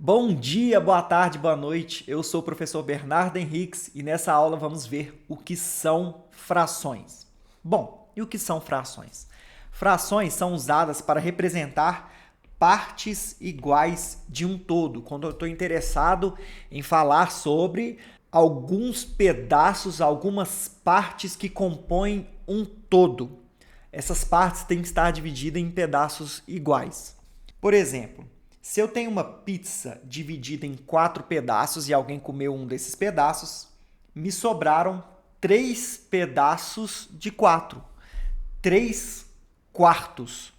Bom dia, boa tarde, boa noite. Eu sou o professor Bernardo Henriques e nessa aula vamos ver o que são frações. Bom, e o que são frações? Frações são usadas para representar partes iguais de um todo. Quando eu estou interessado em falar sobre alguns pedaços, algumas partes que compõem um todo. Essas partes têm que estar divididas em pedaços iguais. Por exemplo, se eu tenho uma pizza dividida em 4 pedaços e alguém comeu um desses pedaços, me sobraram 3 pedaços de 4, 3 quartos.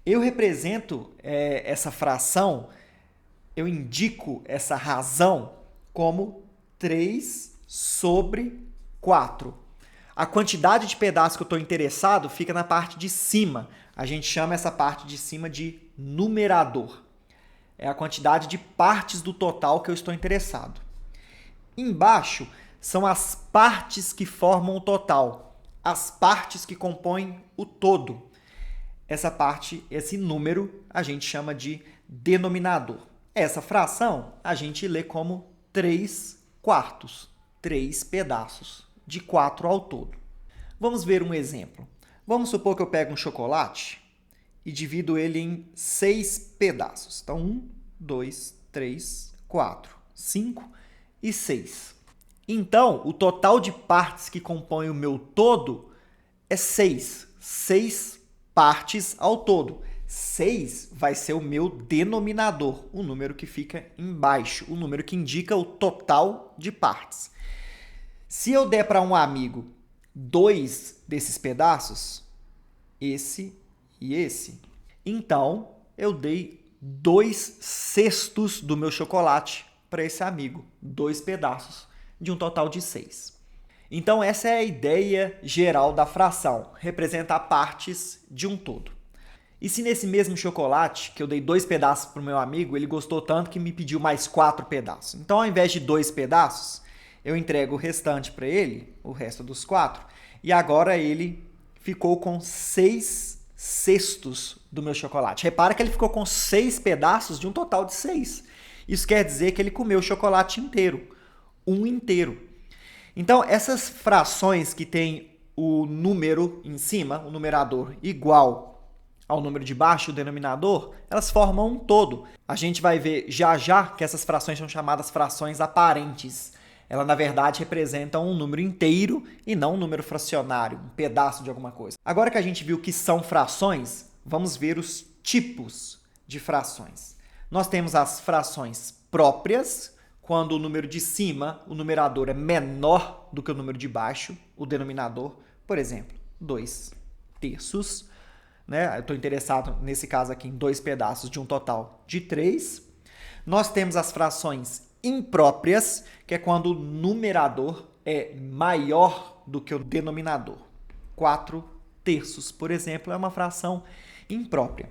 Eu represento essa fração, eu indico essa razão como 3 sobre 4. A quantidade de pedaços que eu estou interessado fica na parte de cima. A gente chama essa parte de cima de numerador. É a quantidade de partes do total que eu estou interessado. Embaixo são as partes que formam o total, as partes que compõem o todo. Essa parte, esse número, a gente chama de denominador. Essa fração a gente lê como 3 quartos, 3 pedaços, de 4 ao todo. Vamos ver um exemplo. Vamos supor que eu pego um chocolate e divido ele em 6 pedaços. Então, 1, 2, 3, 4, 5 e 6. Então, o total de partes que compõem o meu todo é 6. 6 partes ao todo. 6 vai ser o meu denominador, o número que fica embaixo, o número que indica o total de partes. Se eu der para um amigo 2 desses pedaços, esse e esse, então eu dei 2 cestos do meu chocolate para esse amigo, 2 pedaços, de um total de 6. Então essa é a ideia geral da fração, representar partes de um todo. E se nesse mesmo chocolate, que eu dei 2 pedaços para o meu amigo, ele gostou tanto que me pediu mais 4 pedaços. Então, ao invés de 2 pedaços, eu entrego o restante para ele, o resto dos 4, e agora ele ficou com 6 cestos do meu chocolate. Repara que ele ficou com 6 pedaços de um total de 6. Isso quer dizer que ele comeu o chocolate inteiro, um inteiro. Então, essas frações que têm o número em cima, o numerador, igual ao número de baixo, o denominador, elas formam um todo. A gente vai ver já que essas frações são chamadas frações aparentes. Elas, na verdade, representam um número inteiro e não um número fracionário, um pedaço de alguma coisa. Agora que a gente viu que são frações, vamos ver os tipos de frações. Nós temos as frações próprias, quando o número de cima, o numerador, é menor do que o número de baixo, o denominador. Por exemplo, 2 terços. Eu estou interessado, nesse caso aqui, em 2 pedaços de um total de 3. Nós temos as frações impróprias, que é quando o numerador é maior do que o denominador. 4 terços, por exemplo, é uma fração imprópria.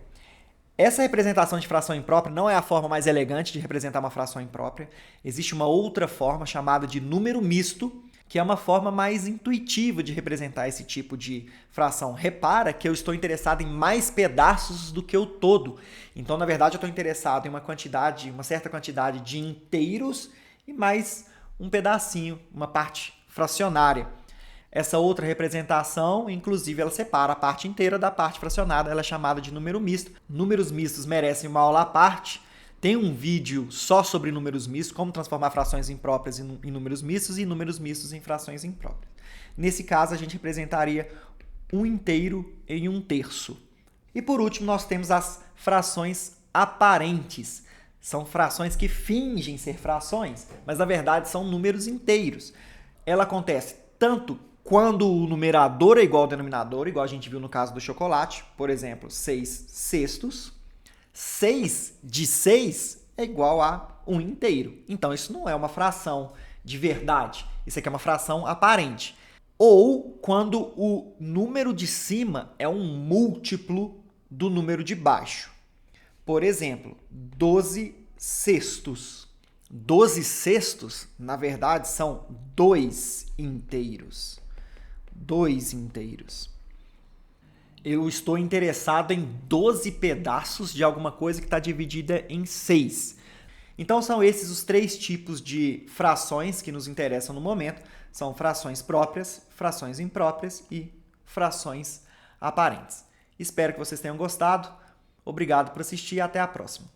Essa representação de fração imprópria não é a forma mais elegante de representar uma fração imprópria. Existe uma outra forma chamada de número misto, que é uma forma mais intuitiva de representar esse tipo de fração. Repara que eu estou interessado em mais pedaços do que o todo. Então, na verdade, eu estou interessado em uma certa quantidade de inteiros e mais um pedacinho, uma parte fracionária. Essa outra representação, inclusive, ela separa a parte inteira da parte fracionada. Ela é chamada de número misto. Números mistos merecem uma aula à parte. Tem um vídeo só sobre números mistos, como transformar frações impróprias em números mistos e números mistos em frações impróprias. Nesse caso, a gente representaria um inteiro em um terço. E por último, nós temos as frações aparentes. São frações que fingem ser frações, mas na verdade são números inteiros. Ela acontece tanto quando o numerador é igual ao denominador, igual a gente viu no caso do chocolate, por exemplo, 6 cestos. 6 de 6 é igual a 1 inteiro. Então, isso não é uma fração de verdade. Isso aqui é uma fração aparente. Ou quando o número de cima é um múltiplo do número de baixo. Por exemplo, 12 sextos. 12 sextos, na verdade, são 2 inteiros. 2 inteiros. Eu estou interessado em 12 pedaços de alguma coisa que está dividida em 6. Então são esses os 3 tipos de frações que nos interessam no momento. São frações próprias, frações impróprias e frações aparentes. Espero que vocês tenham gostado. Obrigado por assistir e até a próxima.